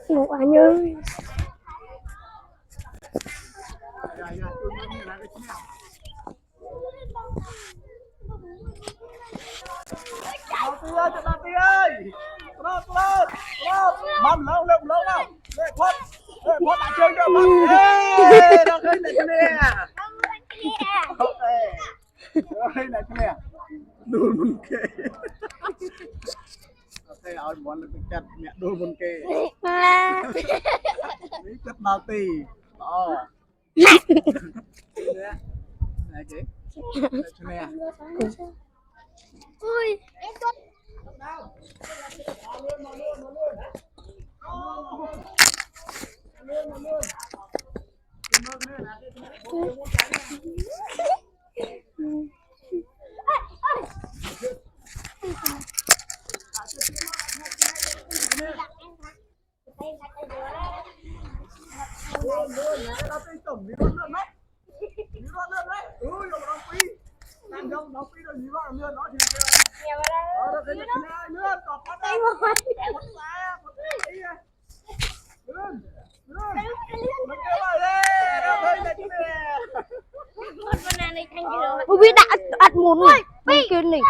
Ngủ anh ơi. Tì ơi, mắm lâu lâu lâu nào, để phốt đã chơi cho phốt, nó khơi này cho nè, ok, khơi này cho nè, đùi môn kê, ok, ao món được chặt mẹ đùi môn kê, lý chất bao tì, này chị, cho nè, Ôi. Bobby đã ăn muốn này, kia này.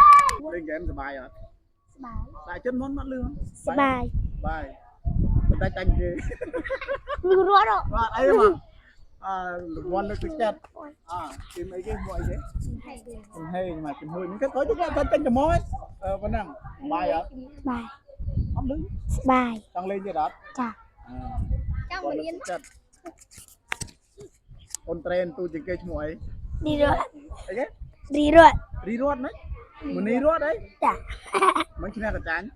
Lên game sờ bài hả? Bài chân món mắt lương. Bài. Bài. Tay canh kì. Lương rõ rồi. Và ấy mà. One lực chặt. Tìm mấy cái mọi cái. Tìm hay mà tìm hơi những cái có chút cái canh cho mối. Vẫn năng. Bài hả? Bài. Mắt lương. Bài. Tăng lên chưa đó? Dạ. One lực chặt. Con train tu chừng cây chung ấy. Đi rồi. Đấy cái? Đi rồi. Đi ruột đấy. Mình đi ruột đấy. Dạ. Mình chỉ là cái chán.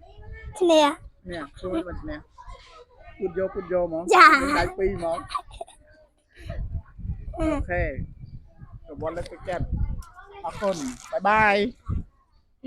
Thế nè. Nè, tôi mình nè. Cút vô mà. Dạ. Mình đại pi mà. Ok. Rồi bọn lên cái kẹt. Bye bye.